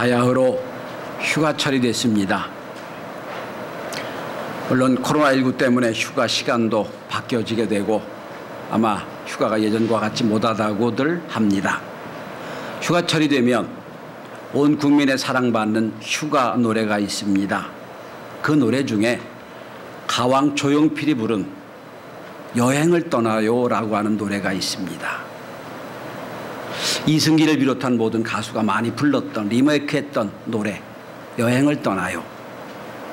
바야흐로 휴가철이 됐습니다. 물론 코로나19 때문에 휴가 시간도 바뀌어지게 되고 아마 휴가가 예전과 같지 못하다고들 합니다. 휴가철이 되면 온 국민의 사랑받는 휴가 노래가 있습니다. 그 노래 중에 가왕 조용필이 부른 여행을 떠나요라고 하는 노래가 있습니다. 이승기를 비롯한 모든 가수가 많이 불렀던 리메이크했던 노래 여행을 떠나요.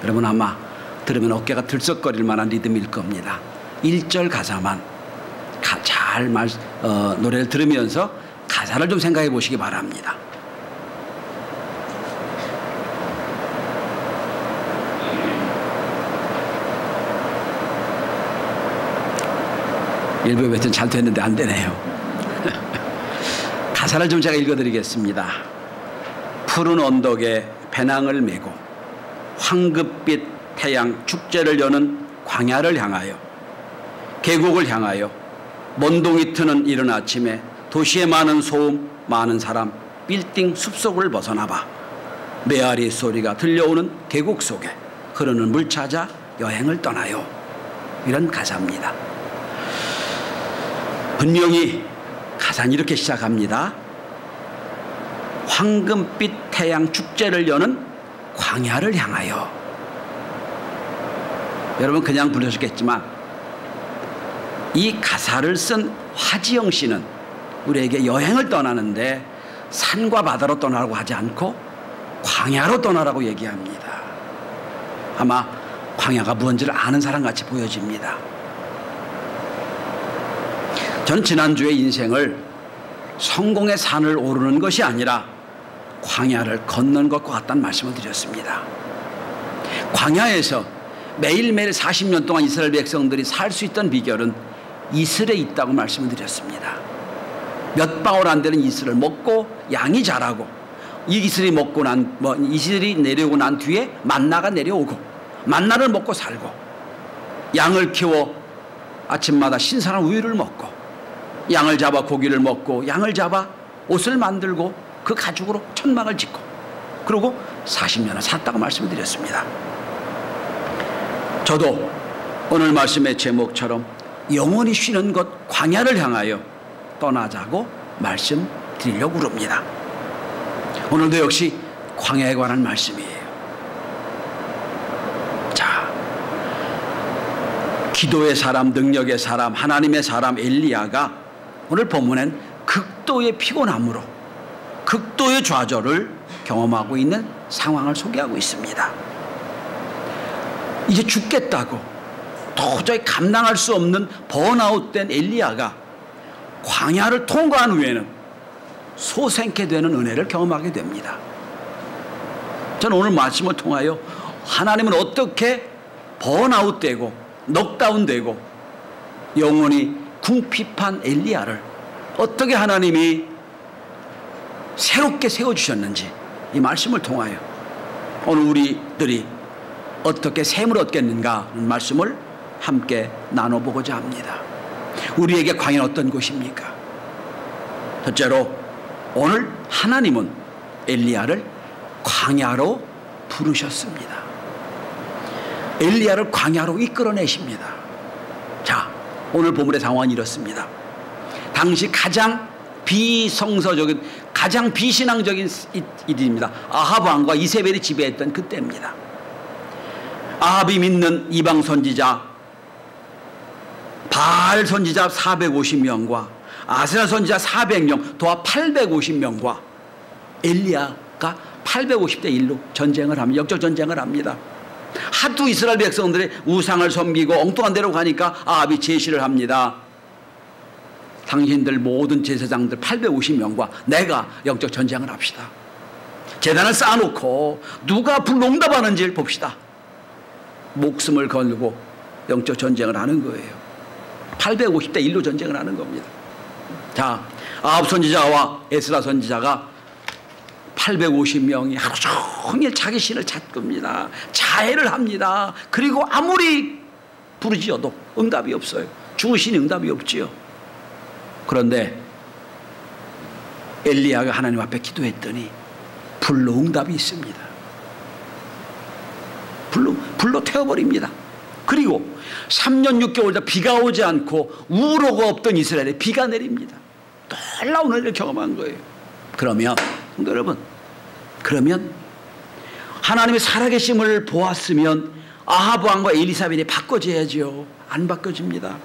여러분 아마 들으면 어깨가 들썩거릴 만한 리듬일 겁니다. 1절 가사만 잘 노래를 들으면서 가사를 좀 생각해 보시기 바랍니다. 일부 배턴 잘 됐는데 안 되네요. 가사를 좀 제가 읽어드리겠습니다. 푸른 언덕에 배낭을 메고 황급빛 태양 축제를 여는 광야를 향하여 계곡을 향하여 먼동이 트는 이른 아침에 도시의 많은 소음 많은 사람 빌딩 숲속을 벗어나봐 메아리 소리가 들려오는 계곡 속에 흐르는 물 찾아 여행을 떠나요. 이런 가사입니다. 분명히 가사는 이렇게 시작합니다. 황금빛 태양 축제를 여는 광야를 향하여. 여러분 그냥 부르셨겠지만 이 가사를 쓴 화지영 씨는 우리에게 여행을 떠나는데 산과 바다로 떠나라고 하지 않고 광야로 떠나라고 얘기합니다. 아마 광야가 무언지를 아는 사람같이 보여집니다. 저는 지난주에 인생을 성공의 산을 오르는 것이 아니라 광야를 걷는 것과 같다는 말씀을 드렸습니다. 광야에서 매일매일 40년 동안 이스라엘 백성들이 살 수 있던 비결은 이슬에 있다고 말씀을 드렸습니다. 몇 방울 안 되는 이슬을 먹고 양이 자라고 이 이슬이 이슬이 내려오고 난 뒤에 만나가 내려오고 만나를 먹고 살고 양을 키워 아침마다 신선한 우유를 먹고 양을 잡아 고기를 먹고 양을 잡아 옷을 만들고 그 가죽으로 천막을 짓고 그리고 40년을 살았다고 말씀을 드렸습니다. 저도 오늘 말씀의 제목처럼 영원히 쉬는 곳 광야를 향하여 떠나자고 말씀드리려고 합니다. 오늘도 역시 광야에 관한 말씀이에요. 자, 기도의 사람, 능력의 사람, 하나님의 사람 엘리야가 오늘 본문엔 극도의 피곤함으로 극도의 좌절을 경험하고 있는 상황을 소개하고 있습니다. 이제 죽겠다고 도저히 감당할 수 없는 번아웃된 엘리야가 광야를 통과한 후에는 소생케 되는 은혜를 경험하게 됩니다. 저는 오늘 말씀을 통하여 하나님은 어떻게 번아웃되고 넉다운되고 영원히 궁핍한 엘리야를 어떻게 하나님이 새롭게 세워주셨는지 이 말씀을 통하여 오늘 우리들이 어떻게 샘을 얻겠는가 하는 말씀을 함께 나눠보고자 합니다. 우리에게 광야는 어떤 곳입니까? 첫째로 오늘 하나님은 엘리야를 광야로 부르셨습니다. 엘리야를 광야로 이끌어내십니다. 자, 오늘 본문의 상황은 이렇습니다. 당시 가장 비성서적인 가장 비신앙적인 일입니다. 아합 왕과 이세벨이 지배했던 그때입니다. 아합이 믿는 이방 선지자 바알 선지자 450명과 아세라 선지자 400명 도합 850명과 엘리야가 850대 1로 전쟁을 합니다. 역적 전쟁을 합니다. 하도 이스라엘 백성들의 우상을 섬기고 엉뚱한 데로 가니까 아합이 제시를 합니다. 당신들 모든 제사장들 850명과 내가 영적 전쟁을 합시다. 제단을 쌓아놓고 누가 불응답하는지를 봅시다. 목숨을 걸고 영적 전쟁을 하는 거예요. 850대 1로 전쟁을 하는 겁니다. 자, 아합 선지자와 에스라 선지자가 850명이 하루 종일 자기 신을 찾습니다. 자해를 합니다. 그리고 아무리 부르지어도 응답이 없어요. 죽으신 응답이 없지요. 그런데 엘리야가 하나님 앞에 기도했더니 불로 응답이 있습니다. 불로 태워버립니다. 그리고 3년 6개월 비가 오지 않고 우로가 없던 이스라엘에 비가 내립니다. 놀라운 은혜를 경험한 거예요. 그러면 성도 여러분, 그러면 하나님의 살아계심을 보았으면 아합 왕과 엘리사벳이 바꿔줘야죠. 안 바꿔집니다.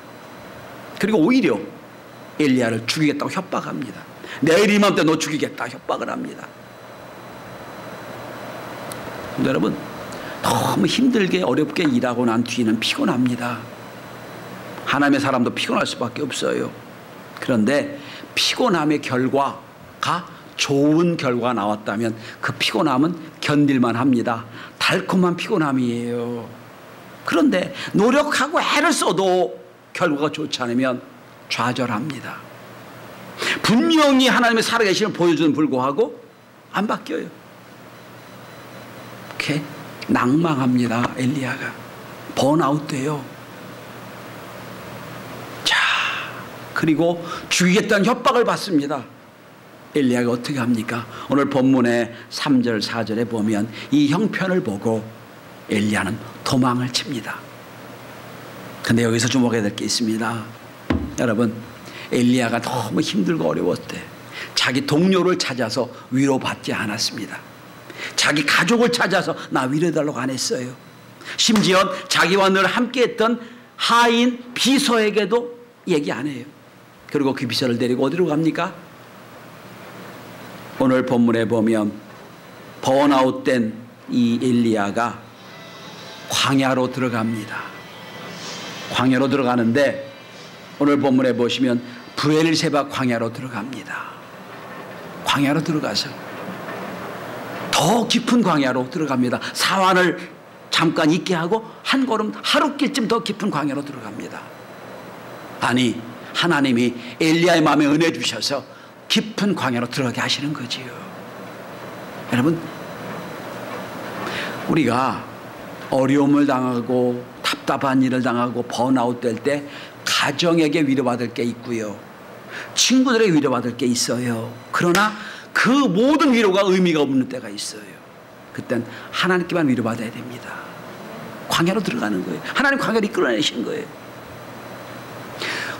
그리고 오히려 엘리야를 죽이겠다고 협박합니다. 내일 이맘때 너 죽이겠다 협박을 합니다. 성도 여러분, 너무 힘들게 어렵게 일하고 난 뒤는 피곤합니다. 하나님의 사람도 피곤할 수밖에 없어요. 그런데 피곤함의 결과가 좋은 결과가 나왔다면 그 피곤함은 견딜만 합니다. 달콤한 피곤함이에요. 그런데 노력하고 애를 써도 결과가 좋지 않으면 좌절합니다. 분명히 하나님의 살아계심을 보여주는 불구하고 안 바뀌어요. 이렇게 낭망합니다. 엘리야가 번아웃 돼요. 자, 그리고 죽이겠다는 협박을 받습니다. 엘리야가 어떻게 합니까? 오늘 본문의 3절 4절에 보면 이 형편을 보고 엘리야는 도망을 칩니다. 근데 여기서 주목해야 될 게 있습니다. 여러분, 엘리야가 너무 힘들고 어려웠을 때 자기 동료를 찾아서 위로받지 않았습니다. 자기 가족을 찾아서 나 위로해달라고 안 했어요. 심지어 자기와 늘 함께했던 하인 비서에게도 얘기 안 해요. 그리고 그 비서를 데리고 어디로 갑니까? 오늘 본문에 보면 번아웃된 이 엘리야가 광야로 들어갑니다. 광야로 들어가는데 오늘 본문에 보시면 브엘세바 광야로 들어갑니다. 광야로 들어가서 더 깊은 광야로 들어갑니다. 사환을 잠깐 있게 하고 한 걸음 하루길쯤 더 깊은 광야로 들어갑니다. 아니, 하나님이 엘리야의 마음에 은혜 주셔서 깊은 광야로 들어가게 하시는 거지요. 여러분, 우리가 어려움을 당하고 답답한 일을 당하고 번아웃 될 때 가정에게 위로받을 게 있고요, 친구들에게 위로받을 게 있어요. 그러나 그 모든 위로가 의미가 없는 때가 있어요. 그땐 하나님께만 위로받아야 됩니다. 광야로 들어가는 거예요. 하나님 광야를 이끌어내신 거예요.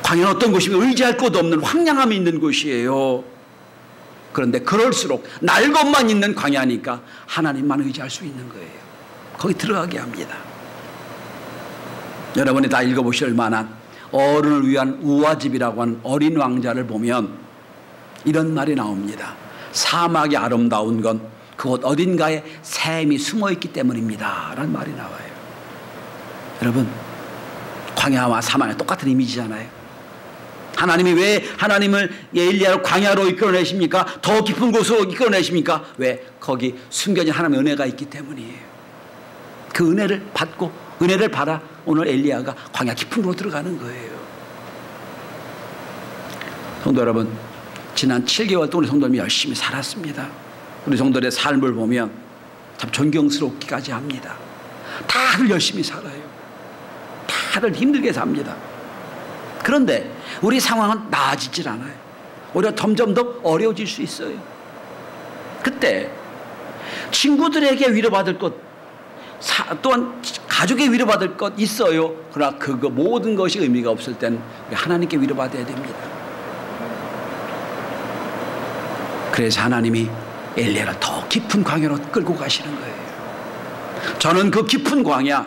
광야는 어떤 곳이면 의지할 곳 없는 황량함이 있는 곳이에요. 그런데 그럴수록 날 것만 있는 광야니까 하나님만 의지할 수 있는 거예요. 거기 들어가게 합니다. 여러분이 다 읽어보실 만한 어른을 위한 우화집이라고 하는 어린 왕자를 보면 이런 말이 나옵니다. 사막이 아름다운 건 그곳 어딘가에 샘이 숨어있기 때문입니다 라는 말이 나와요. 여러분, 광야와 사막은 똑같은 이미지잖아요. 하나님이 왜 하나님을 엘리야를 광야로 이끌어내십니까? 더 깊은 곳으로 이끌어내십니까? 왜? 거기 숨겨진 하나님의 은혜가 있기 때문이에요. 그 은혜를 받고 은혜를 받아 오늘 엘리야가 광야 깊은 곳으로 들어가는 거예요. 성도 여러분, 지난 7개월 동안 우리 성도님이 열심히 살았습니다. 우리 성도들의 삶을 보면 참 존경스럽기까지 합니다. 다들 열심히 살아요. 다들 힘들게 삽니다. 그런데 우리 상황은 나아지질 않아요. 오히려 점점 더 어려워질 수 있어요. 그때 친구들에게 위로받을 것, 또한 가족에 위로받을 것 있어요. 그러나 그거 모든 것이 의미가 없을 땐 하나님께 위로받아야 됩니다. 그래서 하나님이 엘리야를 더 깊은 광야로 끌고 가시는 거예요. 저는 그 깊은 광야,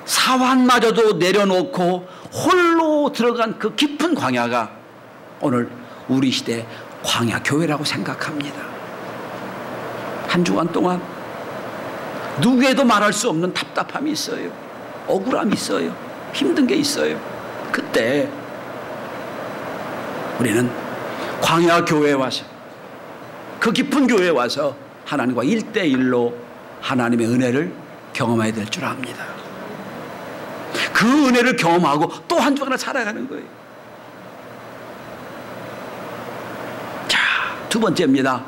사환마저도 내려놓고 홀로 들어간 그 깊은 광야가 오늘 우리 시대의 광야 교회라고 생각합니다. 한 주간 동안 누구에도 말할 수 없는 답답함이 있어요. 억울함이 있어요. 힘든 게 있어요. 그때 우리는 광야 교회에 와서, 그 깊은 교회에 와서 하나님과 1대1로 하나님의 은혜를 경험해야 될 줄 압니다. 그 은혜를 경험하고 또 한 주간을 살아가는 거예요. 자, 두 번째입니다.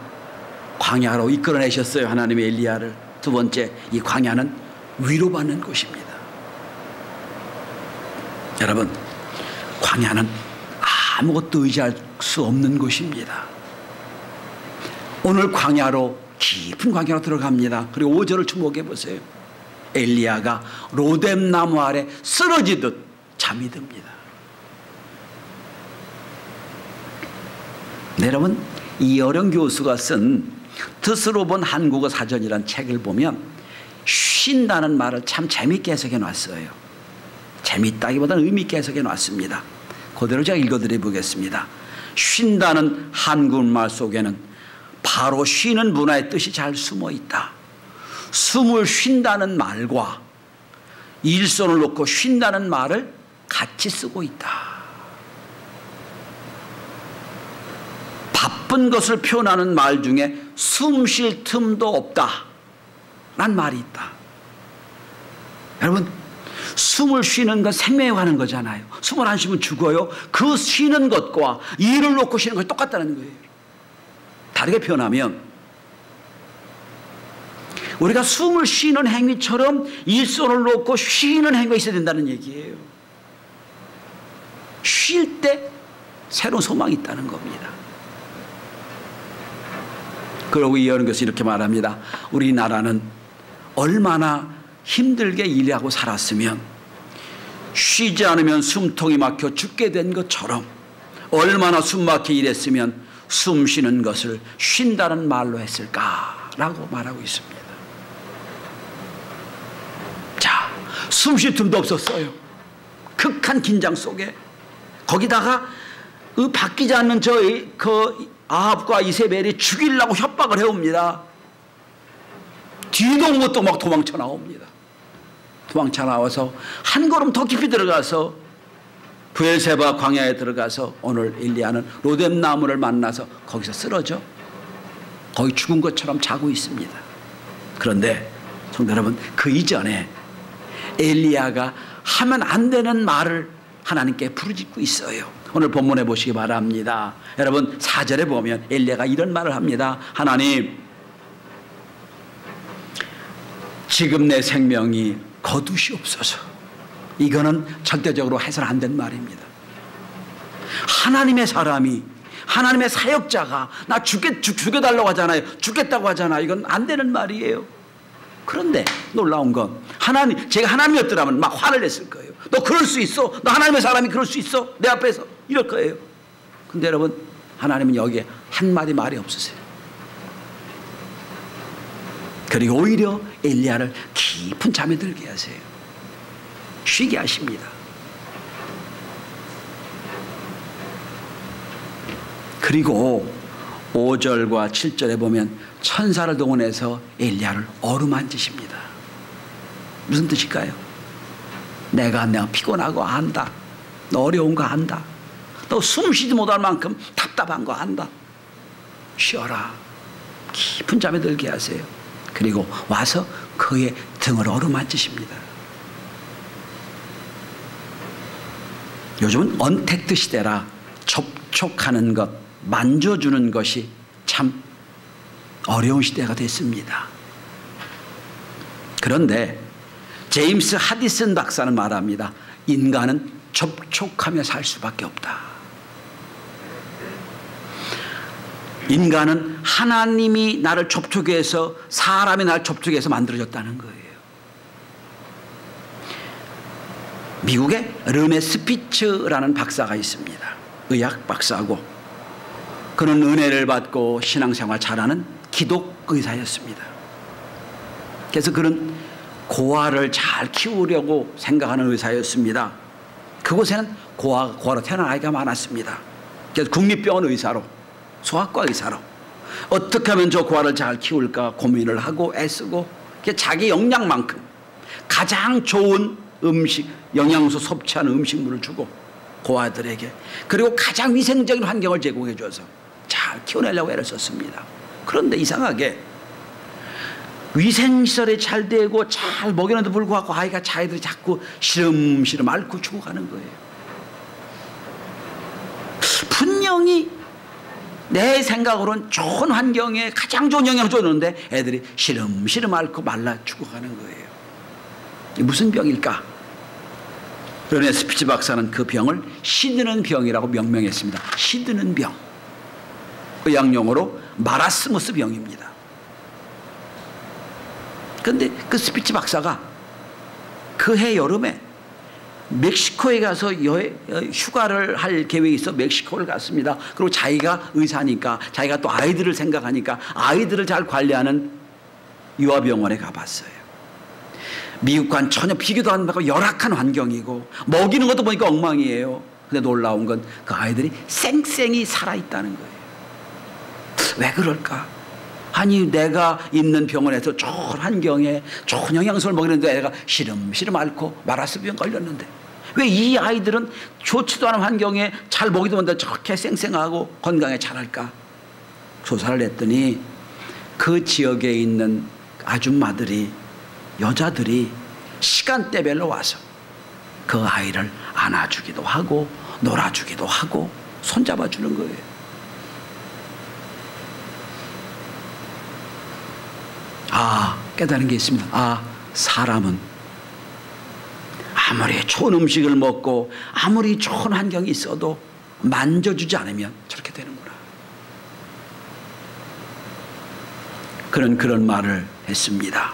광야로 이끌어내셨어요, 하나님의 엘리야를. 두 번째, 이 광야는 위로받는 곳입니다. 여러분, 광야는 아무것도 의지할 수 없는 곳입니다. 오늘 광야로 깊은 광야로 들어갑니다. 그리고 5절을 주목해 보세요. 엘리야가 로뎀나무 아래 쓰러지듯 잠이 듭니다. 네, 여러분, 이어령 교수가 쓴 뜻으로 본 한국어 사전이라는 책을 보면 쉰다는 말을 참 재미있게 해석해 놨어요. 재미있다기보다는 의미 있게 해석해 놨습니다. 그대로 제가 읽어드려 보겠습니다. 쉰다는 한국말 속에는 바로 쉬는 문화의 뜻이 잘 숨어 있다. 숨을 쉰다는 말과 일손을 놓고 쉰다는 말을 같이 쓰고 있다. 바쁜 것을 표현하는 말 중에 숨 쉴 틈도 없다 라는 말이 있다. 여러분, 숨을 쉬는 건 생명에 관한 거잖아요. 숨을 안 쉬면 죽어요. 그 쉬는 것과 일을 놓고 쉬는 것이 똑같다는 거예요. 다르게 표현하면 우리가 숨을 쉬는 행위처럼 일손을 놓고 쉬는 행위가 있어야 된다는 얘기예요. 쉴 때 새로운 소망이 있다는 겁니다. 그러고 이어는 것이 이렇게 말합니다. 우리나라는 얼마나 힘들게 일하고 살았으면 쉬지 않으면 숨통이 막혀 죽게 된 것처럼 얼마나 숨막혀 일했으면 숨 쉬는 것을 쉰다는 말로 했을까라고 말하고 있습니다. 자, 숨 쉴 틈도 없었어요. 극한 긴장 속에 거기다가 그 바뀌지 않는 아합과 이세벨이 죽이려고 협박을 해옵니다. 뒤도 못도 막 도망쳐 나옵니다. 도망쳐 나와서 한 걸음 더 깊이 들어가서 브엘세바 광야에 들어가서 오늘 엘리야는 로뎀나무를 만나서 거기서 쓰러져 거의 죽은 것처럼 자고 있습니다. 그런데 성도 여러분, 그 이전에 엘리야가 하면 안 되는 말을 하나님께 부르짖고 있어요. 오늘 본문에 보시기 바랍니다. 여러분, 4절에 보면 엘리야가 이런 말을 합니다. 하나님, 지금 내 생명이 거두시옵소서. 이거는 절대적으로 해서는 안 된 말입니다. 하나님의 사람이, 하나님의 사역자가 나 죽여달라고 하잖아요. 죽겠다고 하잖아요. 이건 안 되는 말이에요. 그런데 놀라운 건 제가 하나님이었더라면 막 화를 냈을 거예요. 너 그럴 수 있어? 너 하나님의 사람이 그럴 수 있어? 내 앞에서 이럴 거예요. 근데 여러분, 하나님은 여기에 한마디 말이 없으세요. 그리고 오히려 엘리야를 깊은 잠에 들게 하세요. 쉬게 하십니다. 그리고 5절과 7절에 보면 천사를 동원해서 엘리야를 어루만지십니다. 무슨 뜻일까요? 내가 피곤하고 안다. 너 어려운 거 안다. 너 숨 쉬지 못할 만큼 답답한 거 안다. 쉬어라. 깊은 잠에 들게 하세요. 그리고 와서 그의 등을 어루만지십니다. 요즘은 언택트 시대라 접촉하는 것, 만져주는 것이 참 어려운 시대가 됐습니다. 그런데 제임스 하디슨 박사는 말합니다. 인간은 접촉하며 살 수밖에 없다. 인간은 하나님이 나를 접촉해서, 사람이 나를 접촉해서 만들어졌다는 거예요. 미국에 르네 스피츠라는 박사가 있습니다. 의학 박사고, 그는 은혜를 받고 신앙생활 잘하는 기독 의사였습니다. 그래서 그는 고아를 잘 키우려고 생각하는 의사였습니다. 그곳에는 고아로 태어난 아이가 많았습니다. 그래서 국립병원 의사로, 소아과 의사로 어떻게 하면 저 고아를 잘 키울까 고민을 하고 애쓰고, 자기 역량만큼 가장 좋은 음식, 영양소 섭취하는 음식물을 주고 고아들에게, 그리고 가장 위생적인 환경을 제공해 줘서 잘 키워내려고 애를 썼습니다. 그런데 이상하게 위생시설이 잘 되고 잘 먹이는데도 불구하고 아이들이 자꾸 시름시름 앓고 죽어가는 거예요. 분명히 내 생각으로는 좋은 환경에 가장 좋은 영양을 줬는데 애들이 시름시름 앓고 말라 죽어가는 거예요. 이게 무슨 병일까? 르네 스피츠 박사는 그 병을 시드는 병이라고 명명했습니다. 시드는 병. 의학용어로 마라스무스 병입니다. 그런데 그 스피치 박사가 그 해 여름에 멕시코에 가서 휴가를 할 계획이 있어 멕시코를 갔습니다. 그리고 자기가 의사니까, 자기가 또 아이들을 생각하니까 아이들을 잘 관리하는 유아병원에 가봤어요. 미국과는 전혀 비교도 안 하고 열악한 환경이고 먹이는 것도 보니까 엉망이에요. 근데 놀라운 건 그 아이들이 쌩쌩이 살아있다는 거예요. 왜 그럴까? 아니, 내가 있는 병원에서 좋은 환경에 좋은 영양소를 먹이는데 애가 시름시름 앓고 마라스병 걸렸는데 왜 이 아이들은 좋지도 않은 환경에 잘 먹이도 못하는데 저렇게 쌩쌩하고 건강에 자랄까? 조사를 했더니 그 지역에 있는 아줌마들이, 여자들이 시간대별로 와서 그 아이를 안아주기도 하고 놀아주기도 하고 손잡아주는 거예요. 깨달은 게 있습니다. 사람은 아무리 좋은 음식을 먹고 아무리 좋은 환경이 있어도 만져주지 않으면 저렇게 되는구나. 그런 말을 했습니다.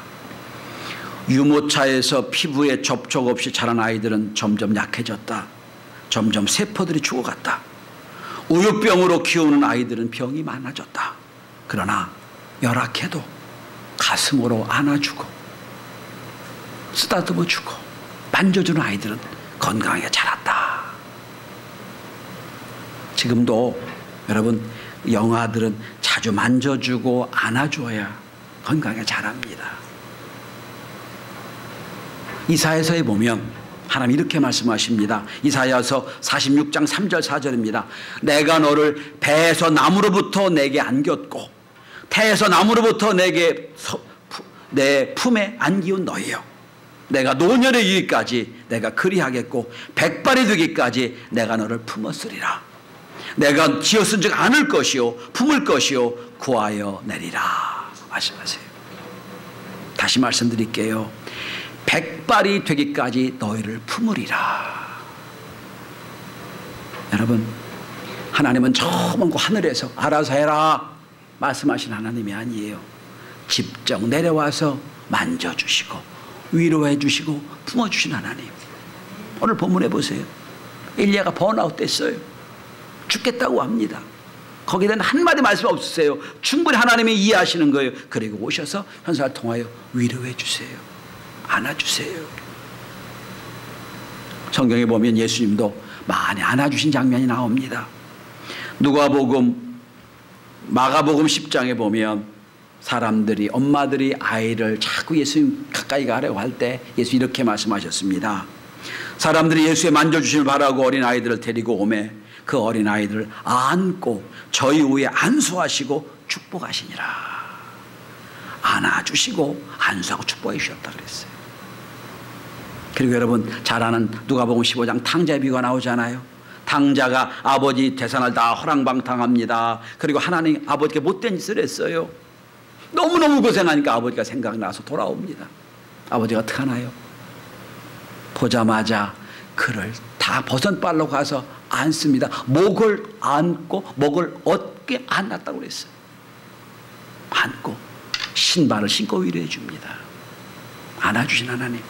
유모차에서 피부에 접촉 없이 자란 아이들은 점점 약해졌다. 점점 세포들이 죽어갔다. 우유병으로 키우는 아이들은 병이 많아졌다. 그러나 열악해도 가슴으로 안아주고 쓰다듬어주고 만져주는 아이들은 건강하게 자랐다. 지금도 여러분, 영아들은 자주 만져주고 안아줘야 건강하게 자랍니다. 이사야서에 보면 하나님 이렇게 말씀하십니다. 이사야서 46장 3절 4절입니다. 내가 너를 배에서 나무로부터 내게 안겼고 태에서 나무로부터 내 품에 안기운 너희여, 내가 노년에 이르기까지 내가 그리하겠고 백발이 되기까지 내가 너를 품었으리라. 내가 지었은즉 안을 것이요 품을 것이요 구하여 내리라 말씀하세요. 다시 말씀드릴게요. 백발이 되기까지 너희를 품으리라. 여러분, 하나님은 저 먼 하늘에서 알아서 해라 말씀하신 하나님이 아니에요. 직접 내려와서 만져주시고 위로해 주시고 품어주신 하나님. 오늘 본문에 보세요. 엘리야가 번아웃 됐어요. 죽겠다고 합니다. 거기에 대한 한마디 말씀 없으세요. 충분히 하나님이 이해하시는 거예요. 그리고 오셔서 현사를 통하여 위로해 주세요. 안아주세요. 성경에 보면 예수님도 많이 안아주신 장면이 나옵니다. 마가복음 10장에 보면 사람들이, 엄마들이 아이를 자꾸 예수님 가까이 가려고 할 때 예수 이렇게 말씀하셨습니다. 사람들이 예수의 만져주심을 바라고 어린아이들을 데리고 오매 그 어린아이들을 안고 저희 위에 안수하시고 축복하시니라. 안아주시고 안수하고 축복해 주셨다 그랬어요. 그리고 여러분 잘 아는 누가복음 15장 탕자의 비유가 나오잖아요. 탕자가 아버지 재산을 다 허랑방탕합니다. 그리고 하나님 아버지께 못된 짓을 했어요. 너무너무 고생하니까 아버지가 생각나서 돌아옵니다. 아버지가 어떻게 하나요? 보자마자 그를 다 버선발로 가서 안습니다. 목을 안고 목을 어깨 안았다고 그랬어요. 안고 신발을 신고 위로해 줍니다. 안아주신 하나님.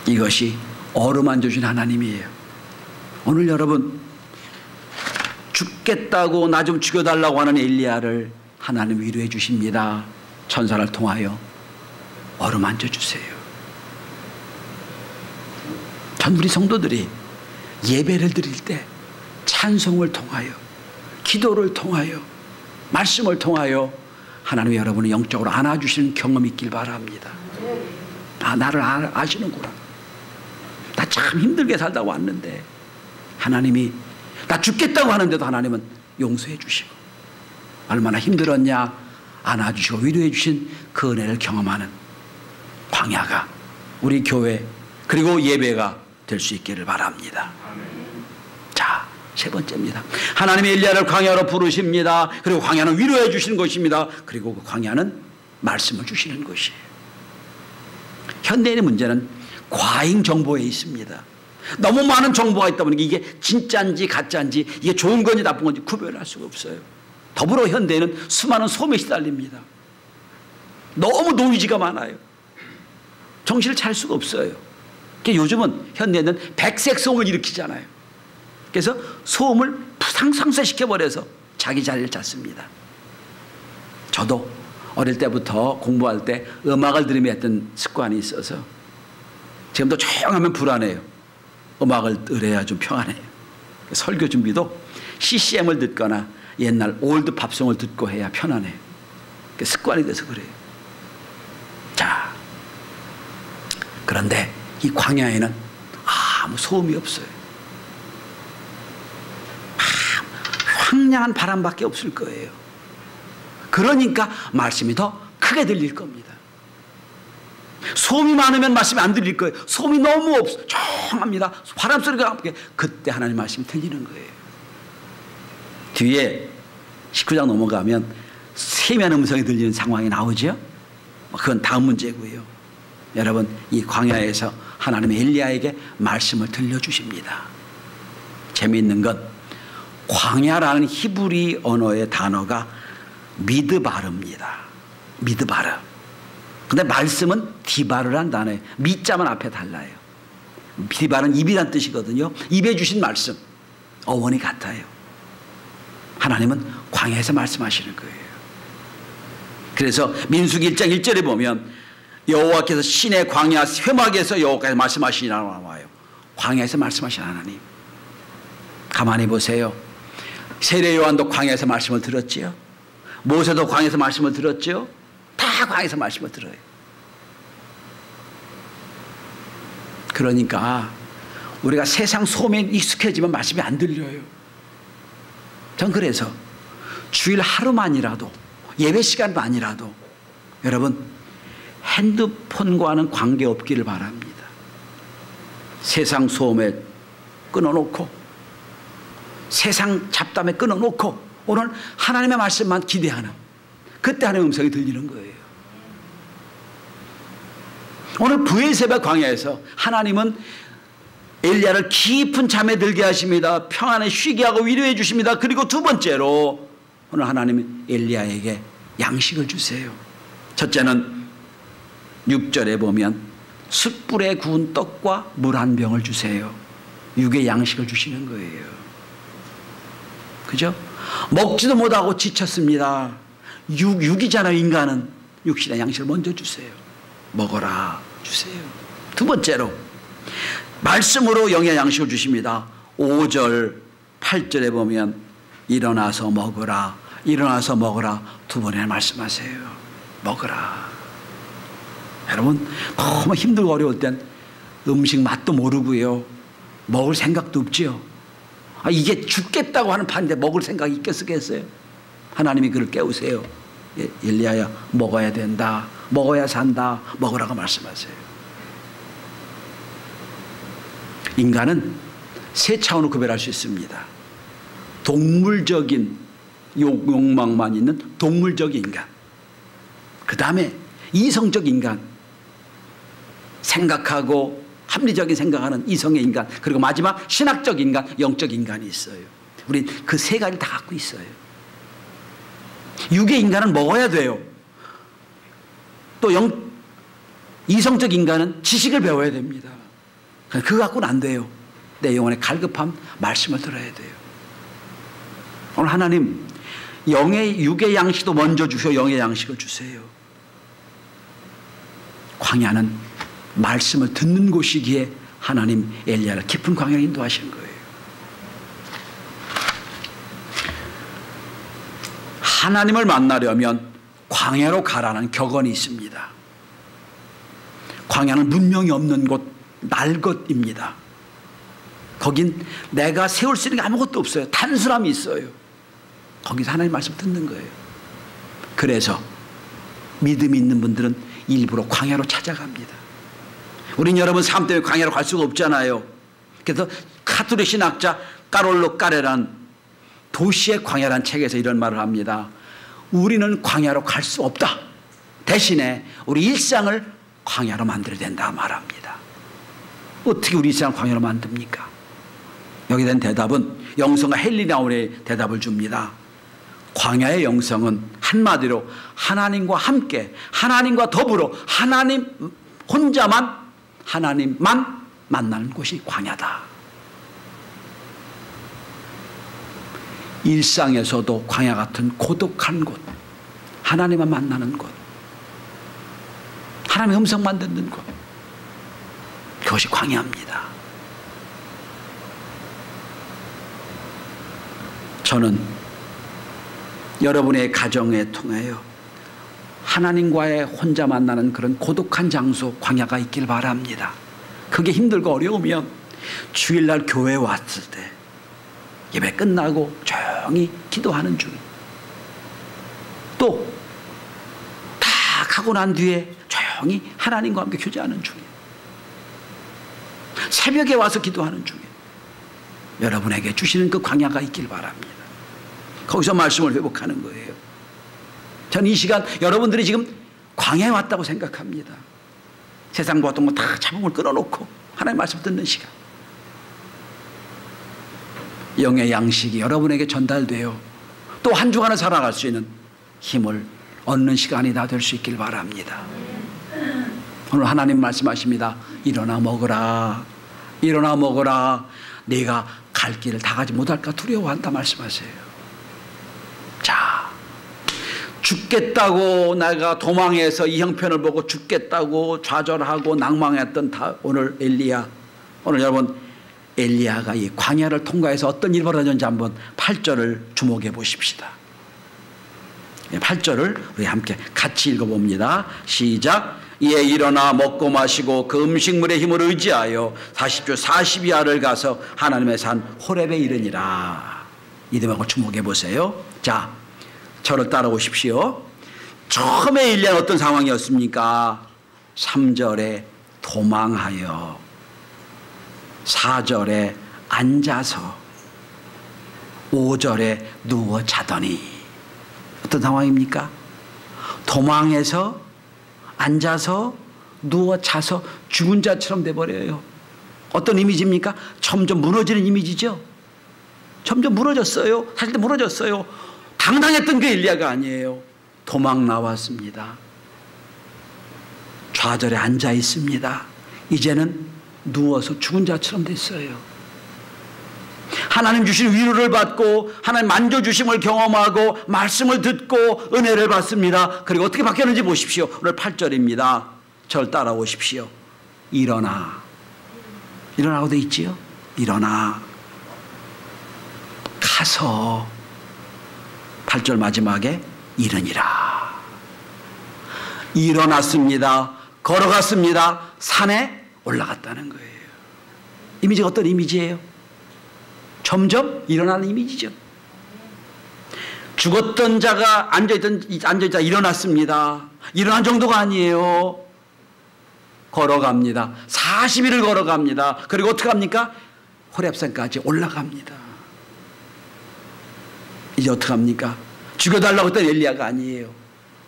이것이 어루만져주신 하나님이에요. 오늘 여러분 죽겠다고 나 좀 죽여달라고 하는 엘리야를 하나님 위로해 주십니다. 천사를 통하여 어루만져 주세요. 전 우리 성도들이 예배를 드릴 때 찬송을 통하여, 기도를 통하여, 말씀을 통하여 하나님이 여러분을 영적으로 안아주시는 경험이 있길 바랍니다. 나를 아시는구나. 나 참 힘들게 살다 왔는데 하나님이 나 죽겠다고 하는데도 하나님은 용서해 주시고 얼마나 힘들었냐 안아주시고 위로해 주신 그 은혜를 경험하는 광야가 우리 교회 그리고 예배가 될 수 있기를 바랍니다. 자, 세 번째입니다. 하나님이 엘리야를 광야로 부르십니다. 그리고 광야는 위로해 주시는 것입니다. 그리고 그 광야는 말씀을 주시는 것이에요. 현대인의 문제는 과잉 정보에 있습니다. 너무 많은 정보가 있다 보니까 이게 진짜인지 가짜인지, 이게 좋은 건지 나쁜 건지 구별할 수가 없어요. 더불어 현대에는 수많은 소음에 시달립니다. 너무 노이즈가 많아요. 정신을 차릴 수가 없어요. 요즘은 현대는 백색 소음을 일으키잖아요. 그래서 소음을 상쇄시켜버려서 자기 자리를 찾습니다. 저도 어릴 때부터 공부할 때 음악을 들으며 했던 습관이 있어서 지금도 조용하면 불안해요. 음악을 들어야 좀 평안해요. 설교 준비도 CCM을 듣거나 옛날 올드 팝송을 듣고 해야 편안해요. 습관이 돼서 그래요. 자, 그런데 이 광야에는 아무 소음이 없어요. 황량한 바람밖에 없을 거예요. 그러니까 말씀이 더 크게 들릴 겁니다. 소음이 많으면 말씀이 안 들릴 거예요. 소음이 너무 조용합니다. 바람 소리가 함께 그때 하나님 말씀이 들리는 거예요. 뒤에 19장 넘어가면 세미한 음성이 들리는 상황이 나오죠. 그건 다음 문제고요. 여러분, 이 광야에서 하나님의 엘리야에게 말씀을 들려주십니다. 재미있는 건 광야라는 히브리 언어의 단어가 미드바르입니다. 미드바르. 근데 말씀은 디바르란 단어예요. 미자만 앞에 달라요. 디바르는 입이란 뜻이거든요. 입에 주신 말씀. 어원이 같아요. 하나님은 광야에서 말씀하시는 거예요. 그래서 민수기 1장 1절에 보면 여호와께서 신의 광야 회막에서 여호와께서 말씀하시니라고 나와요. 광야에서 말씀하신 하나님. 가만히 보세요. 세례 요한도 광야에서 말씀을 들었지요. 모세도 광야에서 말씀을 들었지요. 다 광야에서 말씀을 들어요. 그러니까 우리가 세상 소음에 익숙해지면 말씀이 안 들려요. 전 그래서 주일 하루만이라도 예배 시간만이라도 여러분 핸드폰과는 관계없기를 바랍니다. 세상 소음에 끊어놓고 세상 잡담에 끊어놓고 오늘 하나님의 말씀만 기대하는 그때 하나님의 음성이 들리는 거예요. 오늘 브엘세바 광야에서 하나님은 엘리야를 깊은 잠에 들게 하십니다. 평안에 쉬게 하고 위로해 주십니다. 그리고 두 번째로 오늘 하나님은 엘리야에게 양식을 주세요. 첫째는 6절에 보면 숯불에 구운 떡과 물 한 병을 주세요. 육의 양식을 주시는 거예요. 그죠? 먹지도 못하고 지쳤습니다. 육이잖아요. 인간은 육신의 양식을 먼저 주세요. 먹어라 주세요. 두 번째로 말씀으로 영의 양식을 주십니다. 5절 8절에 보면 일어나서 먹으라 일어나서 먹으라 두 번이나 말씀하세요. 먹으라. 여러분 너무 힘들고 어려울 땐 음식 맛도 모르고요. 먹을 생각도 없지요. 이게 죽겠다고 하는 판인데 먹을 생각이 있겠어요? 하나님이 그를 깨우세요. 엘리야야 먹어야 된다. 먹어야 산다. 먹으라고 말씀하세요. 인간은 세 차원으로 구별할 수 있습니다. 동물적인 욕망만 있는 동물적 인간, 그 다음에 이성적 인간, 생각하고 합리적인 생각하는 이성의 인간, 그리고 마지막 신학적 인간, 영적 인간이 있어요. 우린 그 세 가지를 다 갖고 있어요. 육의 인간은 먹어야 돼요. 또 이성적 인간은 지식을 배워야 됩니다. 그거 갖고는 안 돼요. 내 영혼의 갈급함 말씀을 들어야 돼요. 오늘 하나님 육의 양식도 먼저 주셔 영의 양식을 주세요. 광야는 말씀을 듣는 곳이기에 하나님 엘리야를 깊은 광야로 인도하시는 거예요. 하나님을 만나려면 광야로 가라는 격언이 있습니다. 광야는 문명이 없는 곳, 날것입니다. 거긴 내가 세울 수 있는 게 아무것도 없어요. 단순함이 있어요. 거기서 하나님 말씀 듣는 거예요. 그래서 믿음이 있는 분들은 일부러 광야로 찾아갑니다. 우린 여러분 삶 때문에 광야로 갈 수가 없잖아요. 그래서 카톨릭 신학자 까롤로 까레란 도시의 광야란 책에서 이런 말을 합니다. 우리는 광야로 갈 수 없다. 대신에 우리 일상을 광야로 만들어야 된다 말합니다. 어떻게 우리 일상을 광야로 만듭니까? 여기에 대한 대답은 영성과 헬리나온의 대답을 줍니다. 광야의 영성은 한마디로 하나님과 함께, 하나님과 더불어, 하나님 혼자만, 하나님만 만나는 곳이 광야다. 일상에서도 광야 같은 고독한 곳, 하나님만 만나는 곳, 하나님의 음성만 듣는 곳, 그것이 광야입니다. 저는 여러분의 가정에 통하여 하나님과의 혼자 만나는 그런 고독한 장소, 광야가 있길 바랍니다. 그게 힘들고 어려우면 주일날 교회에 왔을 때 예배 끝나고 조용히 기도하는 중에, 또 다 가고 난 뒤에 조용히 하나님과 함께 교제하는 중에, 새벽에 와서 기도하는 중에 여러분에게 주시는 그 광야가 있길 바랍니다. 거기서 말씀을 회복하는 거예요. 저는 이 시간 여러분들이 지금 광야에 왔다고 생각합니다. 세상과 어떤 거 다 잡음을 끊어놓고 하나님의 말씀 듣는 시간, 영의 양식이 여러분에게 전달되어 또 한 주간을 살아갈 수 있는 힘을 얻는 시간이 다 될 수 있길 바랍니다. 오늘 하나님 말씀하십니다. 일어나 먹으라, 일어나 먹으라. 내가 갈 길을 다 가지 못할까 두려워한다 말씀하세요. 자, 죽겠다고 내가 도망해서 이 형편을 보고 죽겠다고 좌절하고 낭망했던 오늘 엘리야, 오늘 여러분 엘리야가 이 광야를 통과해서 어떤 일이 벌어졌는지 한번 8절을 주목해 보십시다. 8절을 우리 함께 같이 읽어봅니다. 시작. 이에 일어나 먹고 마시고 그 음식물의 힘을 의지하여 40주 40야를 가서 하나님의 산 호렙에 이르니라. 이 대목을 주목해 보세요. 자, 저를 따라오십시오. 처음에 엘리야는 어떤 상황이었습니까? 3절에 도망하여, 4절에 앉아서, 5절에 누워 자더니. 어떤 상황입니까? 도망해서, 앉아서, 누워 자서 죽은 자처럼 돼버려요. 어떤 이미지입니까? 점점 무너지는 이미지죠. 점점 무너졌어요. 사실 무너졌어요. 당당했던 그 엘리야가 아니에요. 도망 나왔습니다. 좌절에 앉아 있습니다. 이제는 누워서 죽은 자처럼 됐어요. 하나님 주신 위로를 받고 하나님 만져주심을 경험하고 말씀을 듣고 은혜를 받습니다. 그리고 어떻게 바뀌었는지 보십시오. 오늘 8절입니다. 저를 따라오십시오. 일어나. 일어나고 돼 있지요? 일어나. 가서 8절 마지막에 이르니라. 일어났습니다. 걸어갔습니다. 산에 올라갔다는 거예요. 이미지가 어떤 이미지예요? 점점 일어나는 이미지죠. 죽었던 자가 앉아있다 일어났습니다. 일어난 정도가 아니에요. 걸어갑니다. 40일을 걸어갑니다. 그리고 어떻게 합니까? 호렙산까지 올라갑니다. 이제 어떻게 합니까? 죽여달라고 했던 엘리야가 아니에요.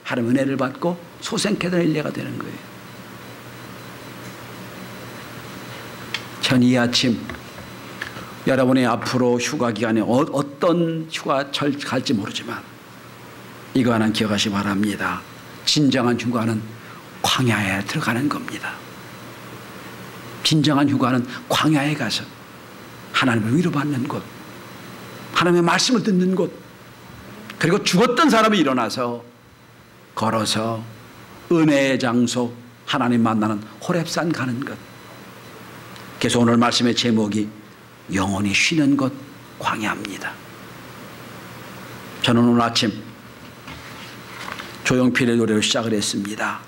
하나님 은혜를 받고 소생케 된 엘리야가 되는 거예요. 전 이 아침 여러분의 앞으로 휴가 기간에 어떤 휴가철 갈지 모르지만 이거 하나 기억하시기 바랍니다. 진정한 휴가는 광야에 들어가는 겁니다. 진정한 휴가는 광야에 가서 하나님을 위로받는 곳, 하나님의 말씀을 듣는 곳, 그리고 죽었던 사람이 일어나서 걸어서 은혜의 장소 하나님 만나는 호렙산 가는 것. 그래서 오늘 말씀의 제목이 영원히 쉬는 곳 광야입니다. 저는 오늘 아침 조용필의 노래로 시작을 했습니다.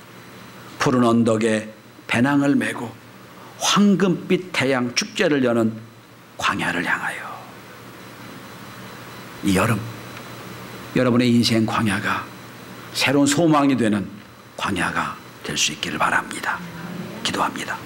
푸른 언덕에 배낭을 메고 황금빛 태양 축제를 여는 광야를 향하여. 이 여름 여러분의 인생 광야가 새로운 소망이 되는 광야가 될 수 있기를 바랍니다. 기도합니다.